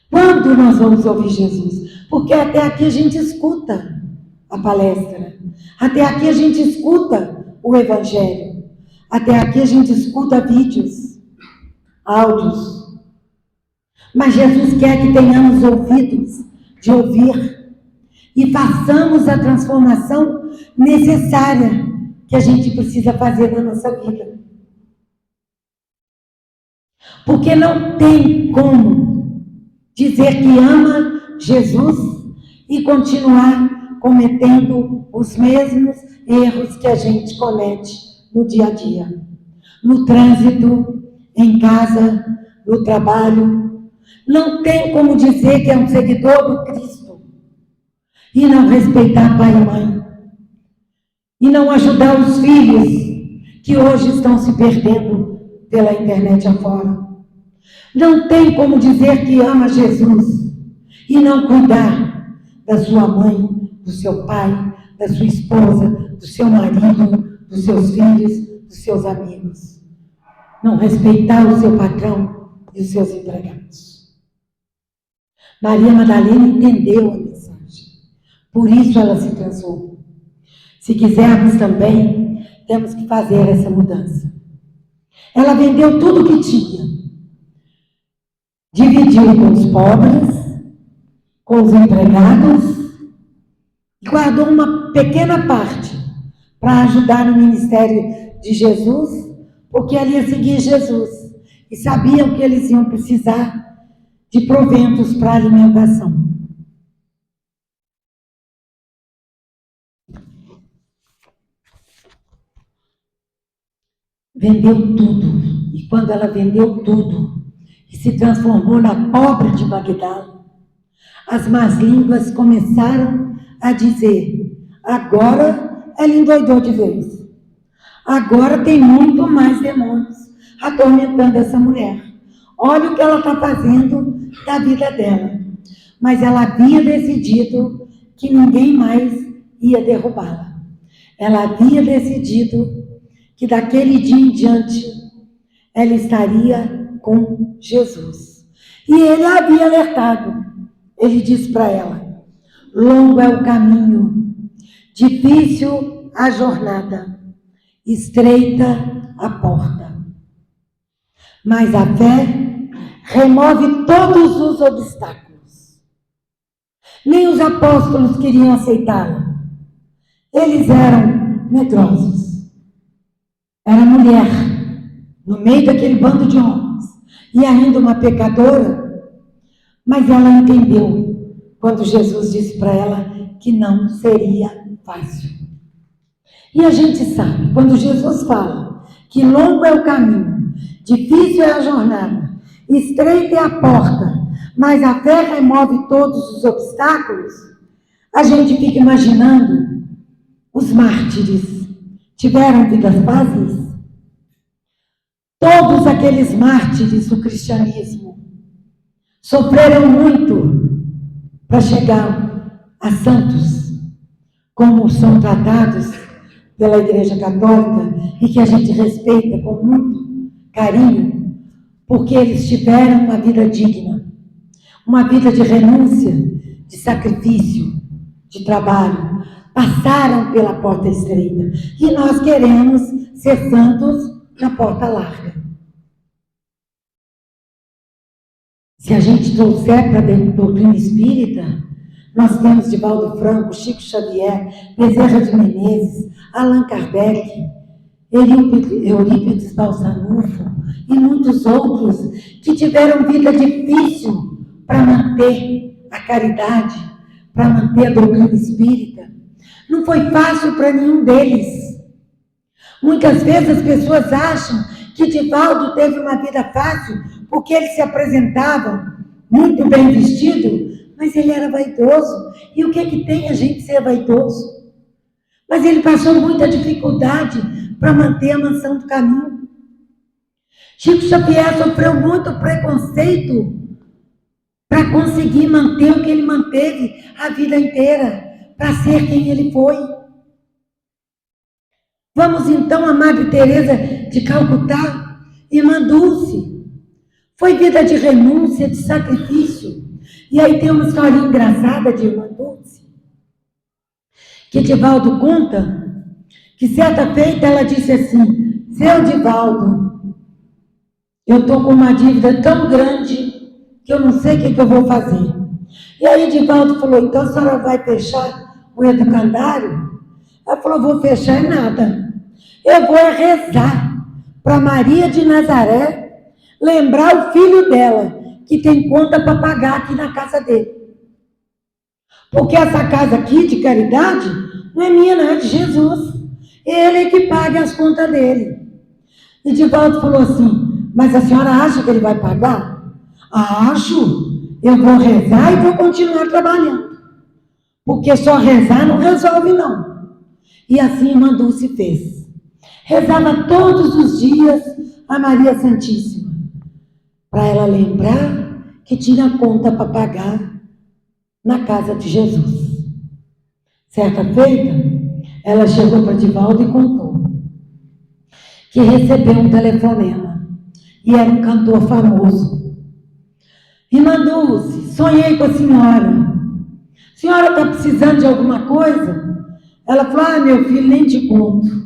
Quando nós vamos ouvir Jesus? Porque até aqui a gente escuta a palestra, até aqui a gente escuta o Evangelho, até aqui a gente escuta vídeos, áudios. Mas Jesus quer que tenhamos ouvidos de ouvir e façamos a transformação necessária que a gente precisa fazer na nossa vida. Porque não tem como dizer que ama Jesus e continuar cometendo os mesmos erros que a gente comete no dia a dia. No trânsito, em casa, no trabalho. Não tem como dizer que é um seguidor do Cristo e não respeitar pai e mãe. E não ajudar os filhos que hoje estão se perdendo pela internet afora. Não tem como dizer que ama Jesus e não cuidar da sua mãe, do seu pai, da sua esposa, do seu marido, dos seus filhos, dos seus amigos. Não respeitar o seu patrão e os seus empregados. Maria Madalena entendeu a mensagem. Por isso ela se transformou. Se quisermos também, temos que fazer essa mudança. Ela vendeu tudo o que tinha. Dividiu com os pobres, com os empregados, e guardou uma pequena parte para ajudar no ministério de Jesus, porque ela ia seguir Jesus. E sabiam que eles iam precisar de proventos para alimentação. Vendeu tudo. E quando ela vendeu tudo e se transformou na pobre de Magdala, as más línguas começaram a dizer: agora ela endoidou de vez. Agora tem muito mais demônios atormentando essa mulher. Olha o que ela está fazendo da vida dela. Mas ela havia decidido que ninguém mais ia derrubá-la. Ela havia decidido que daquele dia em diante ela estaria com Jesus. E ele a havia alertado. Ele disse para ela: longo é o caminho, difícil a jornada, estreita a porta. Mas a fé remove todos os obstáculos. Nem os apóstolos queriam aceitá-la. Eles eram medrosos. Era mulher, no meio daquele bando de homens, e ainda uma pecadora, mas ela entendeu quando Jesus disse para ela que não seria fácil. E a gente sabe, quando Jesus fala que longo é o caminho, Difícil é a jornada, estreita é a porta, mas a fé remove todos os obstáculos. A gente fica imaginando os mártires. Tiveram vidas fáceis? Todos aqueles mártires do cristianismo sofreram muito para chegar a santos, como são tratados pela Igreja Católica e que a gente respeita com muito carinho, porque eles tiveram uma vida digna, uma vida de renúncia, de sacrifício, de trabalho, passaram pela porta estreita e nós queremos ser santos na porta larga. Se a gente trouxer para dentro do doutrina espírita, nós temos Divaldo Franco, Chico Xavier, Bezerra de Menezes, Allan Kardec, Eurípides Balsanufo e muitos outros que tiveram vida difícil para manter a caridade, para manter a doutrina espírita. Não foi fácil para nenhum deles. Muitas vezes as pessoas acham que Divaldo teve uma vida fácil porque ele se apresentava muito bem vestido, mas ele era vaidoso. E o que é que tem a gente ser vaidoso? Mas ele passou muita dificuldade para manter a mansão do caminho. Chico Xavier sofreu muito preconceito para conseguir manter o que ele manteve a vida inteira, para ser quem ele foi. Vamos então a Madre Teresa de Calcutá, Irmã Dulce. Foi vida de renúncia, de sacrifício. E aí tem uma história engraçada de Irmã Dulce, que Divaldo conta, que certa feita ela disse assim: seu Divaldo, eu estou com uma dívida tão grande que eu não sei o que eu vou fazer. E aí Divaldo falou: então a senhora vai fechar o educandário? Ela falou: vou fechar nada. Eu vou rezar para Maria de Nazaré lembrar o filho dela, que tem conta para pagar aqui na casa dele. Porque essa casa aqui de caridade não é minha, não, é de Jesus. Ele é que paga as contas dele. E Divaldo falou assim: mas a senhora acha que ele vai pagar? Acho. Eu vou rezar e vou continuar trabalhando. Porque só rezar não resolve, não. E assim Irmã Dulce fez. Rezava todos os dias a Maria Santíssima, para ela lembrar que tinha conta para pagar na casa de Jesus. Certa feita, ela chegou para Divaldo e contou que recebeu um telefonema e era um cantor famoso. Irmã Dulce, sonhei com a senhora. A senhora está precisando de alguma coisa? Ela falou: ah, meu filho, nem te conto.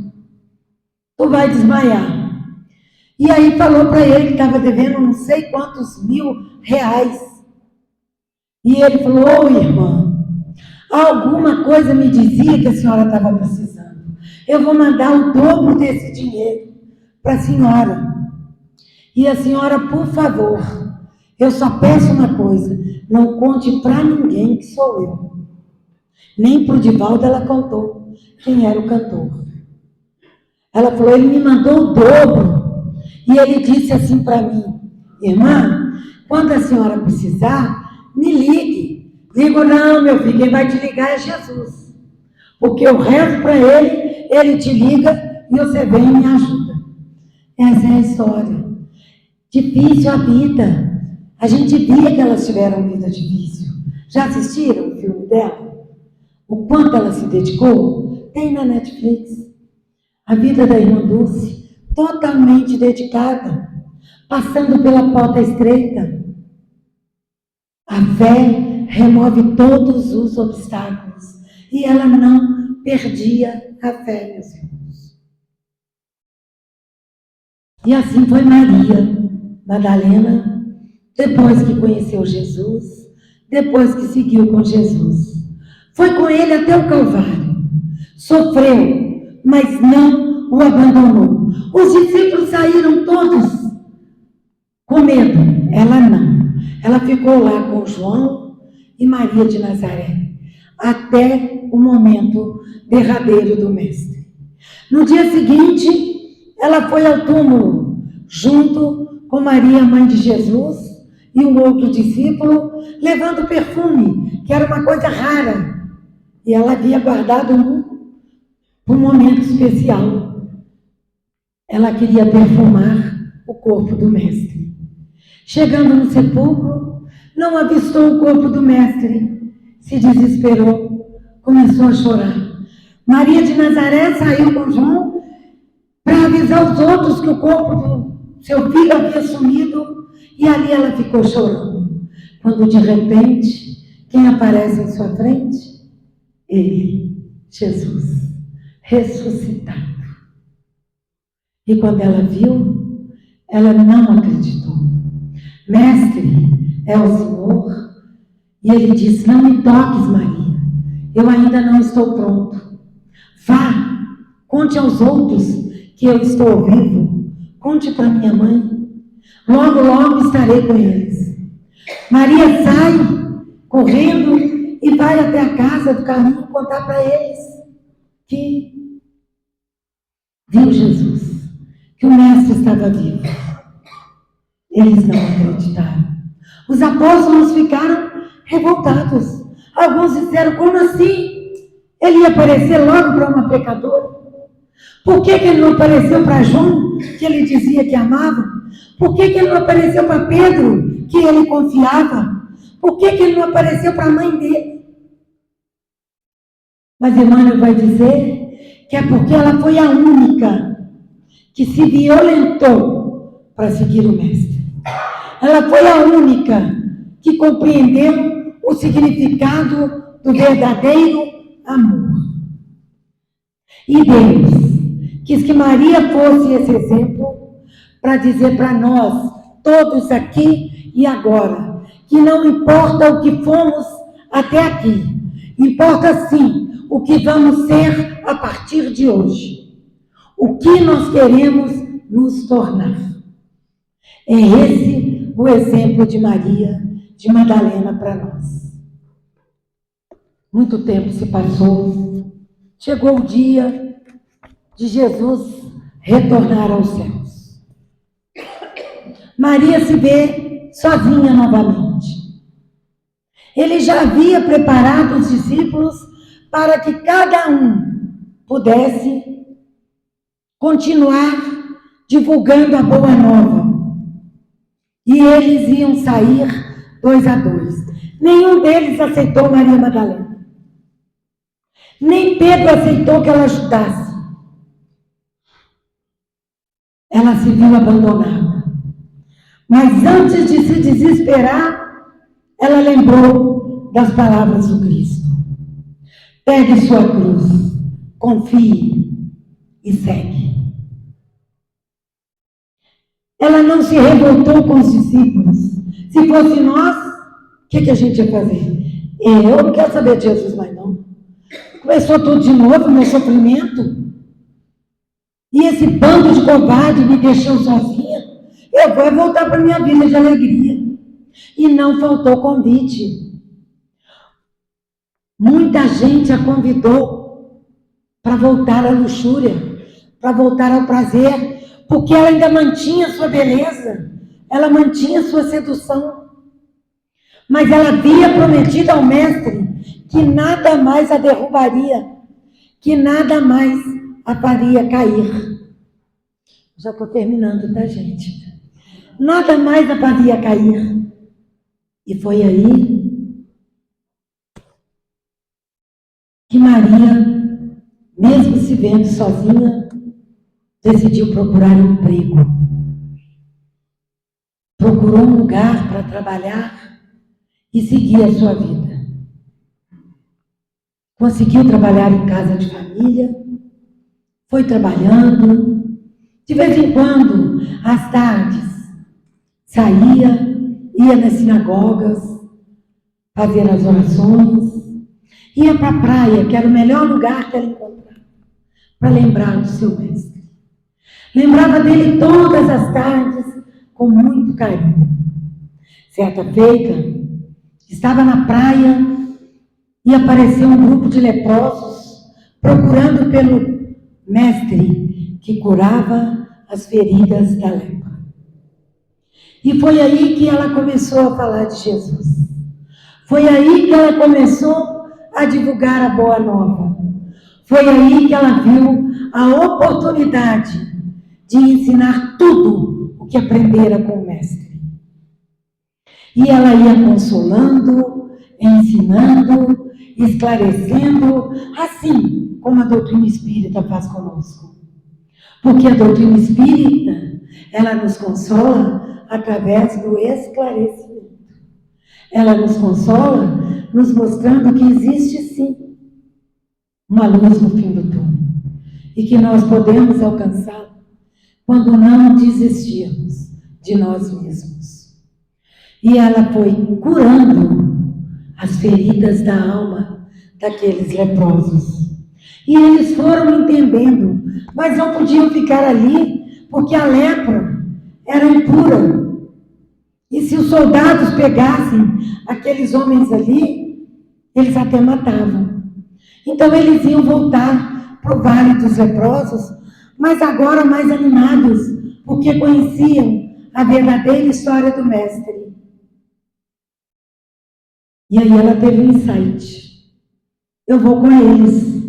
Tu vai desmaiar. E aí falou para ele que estava devendo não sei quantos R$1.000. E ele falou: ô irmã, alguma coisa me dizia que a senhora estava precisando. Eu vou mandar o dobro desse dinheiro para a senhora. E a senhora, por favor, eu só peço uma coisa: não conte para ninguém que sou eu. Nem para o Divaldo ela contou quem era o cantor. Ela falou: ele me mandou o dobro. E ele disse assim para mim: irmã, quando a senhora precisar, me ligue. Digo: não, meu filho, quem vai te ligar é Jesus. Porque eu rezo para ele, ele te liga e você vem e me ajuda. Essa é a história. Difícil a vida. A gente via que elas tiveram vida difícil. Já assistiram o filme dela? O quanto ela se dedicou? Tem na Netflix. A vida da Irmã Dulce, totalmente dedicada, passando pela porta estreita. A fé remove todos os obstáculos e ela não perdia a fé, meus irmãos. E assim foi Maria Madalena, depois que conheceu Jesus, depois que seguiu com Jesus. Foi com ele até o Calvário, sofreu, mas não o abandonou. Os discípulos saíram todos com medo, ela não. Ela ficou lá com João e Maria de Nazaré, até o momento derradeiro do Mestre. No dia seguinte, ela foi ao túmulo, junto com Maria, mãe de Jesus, e um outro discípulo, levando perfume, que era uma coisa rara, e ela havia guardado para um momento especial. Ela queria perfumar o corpo do Mestre. Chegando no sepulcro, não avistou o corpo do Mestre, se desesperou, começou a chorar. Maria de Nazaré saiu com João para avisar os outros que o corpo do seu filho havia sumido, e ali ela ficou chorando. Quando de repente, quem aparece em sua frente? Ele, Jesus, ressuscitado. E quando ela viu, ela não acreditou. Mestre, é o Senhor? E ele disse: não me toques, Maria, eu ainda não estou pronto. Vá, conte aos outros que eu estou vivo, conte para minha mãe, logo, logo estarei com eles. Maria sai correndo e vai até a casa do caminho contar para eles que viu Jesus, que o Mestre estava vivo. Eles não acreditaram. Os apóstolos ficaram revoltados. Alguns disseram: como assim? Ele ia aparecer logo para uma pecadora? Por que ele não apareceu para João, que ele dizia que amava? Por que ele não apareceu para Pedro, que ele confiava? Por que ele não apareceu para a mãe dele? Mas Emmanuel vai dizer que é porque ela foi a única que se violentou para seguir o Mestre. Ela foi a única que compreendeu o significado do verdadeiro amor. E Deus quis que Maria fosse esse exemplo para dizer para nós, todos aqui e agora, que não importa o que fomos até aqui, importa sim o que vamos ser a partir de hoje. O que nós queremos nos tornar. É esse o exemplo de Maria de Madalena para nós. Muito tempo se passou, chegou o dia de Jesus retornar aos céus. Maria se vê sozinha novamente. Ele já havia preparado os discípulos para que cada um pudesse continuar divulgando a boa nova. E eles iam sair 2 a 2. Nenhum deles aceitou Maria Madalena. Nem Pedro aceitou que ela ajudasse. Ela se viu abandonada. Mas antes de se desesperar, ela lembrou das palavras do Cristo. Pegue sua cruz, confie e segue. Ela não se revoltou com os discípulos. Se fosse nós, o que a gente ia fazer? Eu não quero saber de Jesus mais não. Começou tudo de novo, meu sofrimento. E esse bando de covarde me deixou sozinha. Eu vou voltar para a minha vida de alegria. E não faltou convite. Muita gente a convidou para voltar à luxúria, para voltar ao prazer, porque ela ainda mantinha sua beleza, ela mantinha sua sedução. Mas ela havia prometido ao Mestre que nada mais a derrubaria, que nada mais a faria cair. Já estou terminando, tá, gente? Nada mais a faria cair. E foi aí que Maria, mesmo se vendo sozinha, decidiu procurar um emprego. Procurou um lugar para trabalhar e seguir a sua vida. Conseguiu trabalhar em casa de família, foi trabalhando, de vez em quando, às tardes, saía, ia nas sinagogas, fazer as orações, ia para a praia, que era o melhor lugar que ela encontrava, para lembrar do seu Mestre. Lembrava dele todas as tardes, com muito carinho. Certa feita, estava na praia e apareceu um grupo de leprosos procurando pelo Mestre que curava as feridas da lepra. E foi aí que ela começou a falar de Jesus. Foi aí que ela começou a divulgar a boa nova. Foi aí que ela viu a oportunidade de ensinar tudo o que aprendera com o Mestre. E ela ia consolando, ensinando, esclarecendo, assim como a doutrina espírita faz conosco. Porque a doutrina espírita, ela nos consola através do esclarecimento. Ela nos consola nos mostrando que existe sim uma luz no fim do túnel e que nós podemos alcançar quando não desistirmos de nós mesmos. E ela foi curando as feridas da alma daqueles leprosos. E eles foram entendendo, mas não podiam ficar ali porque a lepra era impura. E se os soldados pegassem aqueles homens ali, eles até matavam. Então eles iam voltar para o Vale dos Leprosos, mas agora mais animados, porque conheciam a verdadeira história do Mestre. E aí ela teve um insight. Eu vou com eles.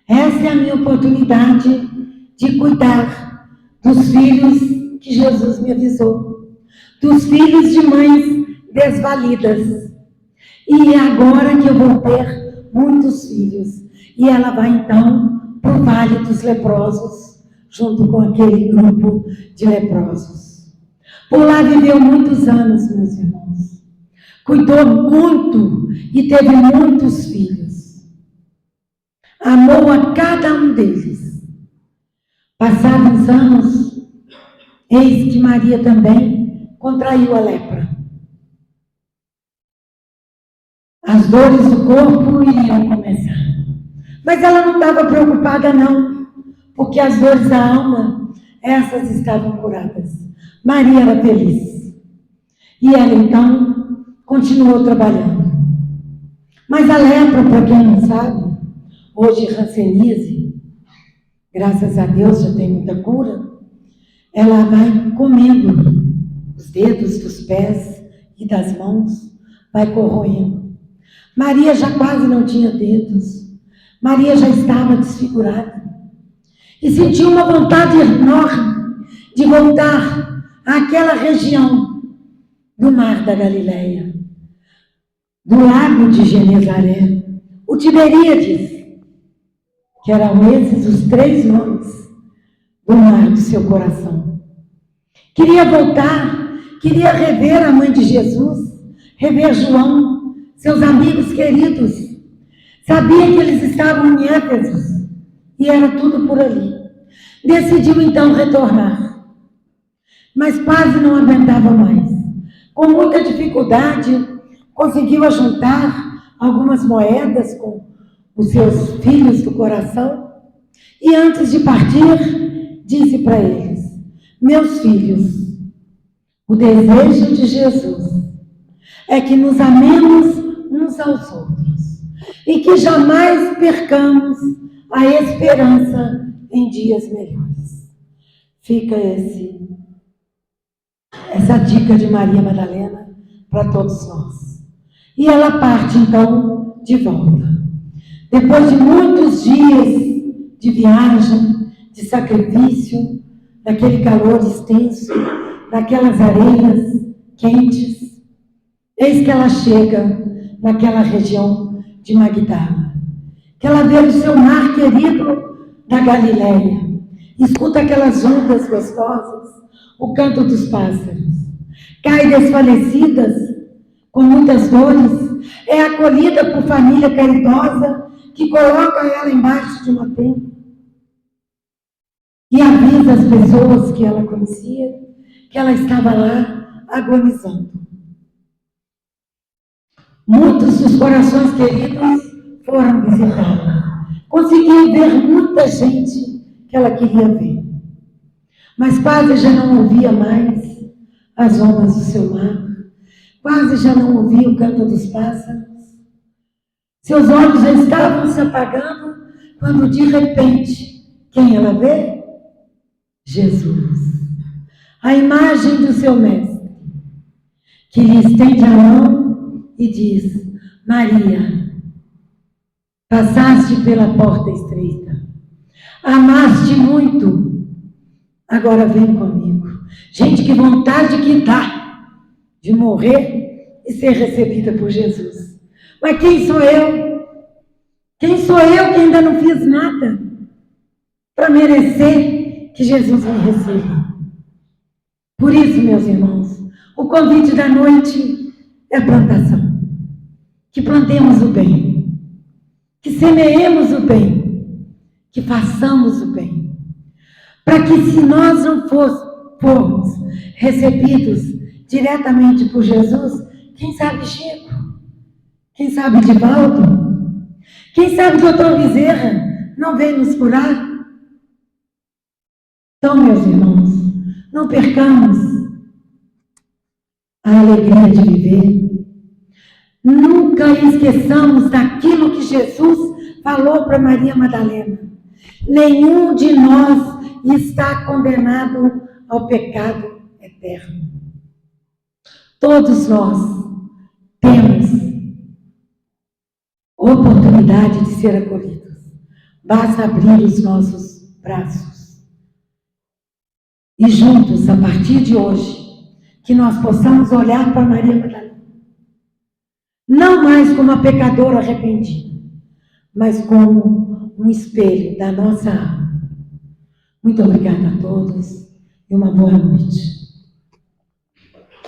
Essa é a minha oportunidade de cuidar dos filhos que Jesus me avisou. Dos filhos de mães desvalidas. E é agora que eu vou ter muitos filhos. E ela vai então para o Vale dos Leprosos, junto com aquele grupo de leprosos. Por lá viveu muitos anos, meus irmãos. Cuidou muito e teve muitos filhos. Amou a cada um deles. Passados anos, eis que Maria também contraiu a lepra. As dores do corpo iriam começar. Mas ela não estava preocupada não, porque as dores da alma, essas estavam curadas. Maria era feliz. E ela então continuou trabalhando. Mas a lepra, para quem não sabe, hoje hanseníase, graças a Deus já tem muita cura, ela vai comendo os dedos dos pés e das mãos, vai corroendo. Maria já quase não tinha dedos. Maria já estava desfigurada. E sentiu uma vontade enorme de voltar àquela região do mar da Galileia, do lago de Genezaré, o Tiberíades, que eram esses os 3 nomes do mar do seu coração. Queria voltar, queria rever a mãe de Jesus, rever João, seus amigos queridos. Sabia que eles estavam em Éfeso e era tudo por ali. Decidiu então retornar, mas quase não aguentava mais. Com muita dificuldade, conseguiu ajuntar algumas moedas com os seus filhos do coração e antes de partir, disse para eles: meus filhos, o desejo de Jesus é que nos amemos uns aos outros e que jamais percamos a esperança em dias melhores. Fica essa dica de Maria Madalena para todos nós. E ela parte então de volta. Depois de muitos dias de viagem, de sacrifício, daquele calor extenso, daquelas areias quentes, eis que ela chega naquela região de Magdala. Que ela vê o seu mar querido da Galileia, escuta aquelas ondas gostosas, o canto dos pássaros, cai desfalecidas, com muitas dores, é acolhida por família caridosa que coloca ela embaixo de uma tenda e avisa as pessoas que ela conhecia que ela estava lá agonizando. Muitos dos corações queridos foram visitá-la. Conseguiu ver muita gente que ela queria ver, mas quase já não ouvia mais as ondas do seu mar, quase já não ouvia o canto dos pássaros. Seus olhos já estavam se apagando quando de repente, quem ela vê? Jesus. A imagem do seu mestre. que lhe estende a mão e diz: Maria, passaste pela porta estreita, amaste muito, agora vem comigo. Gente, que vontade que dá de morrer e ser recebida por Jesus. Mas quem sou eu? Quem sou eu que ainda não fiz nada para merecer que Jesus me receba? Por isso, meus irmãos, o convite da noite é a plantação. Que plantemos o bem, que semeemos o bem, que façamos o bem. Para que, se nós não formos recebidos diretamente por Jesus, quem sabe Chico, quem sabe Divaldo, quem sabe doutor Bezerra não vem nos curar? Então, meus irmãos, não percamos a alegria de viver. Nunca esqueçamos daquilo que Jesus falou para Maria Madalena. Nenhum de nós está condenado ao pecado eterno. Todos nós temos oportunidade de ser acolhidos. Basta abrir os nossos braços. E juntos, a partir de hoje, que nós possamos olhar para Maria Madalena. Não mais como uma pecadora arrependida, mas como um espelho da nossa alma. Muito obrigada a todos e uma boa noite.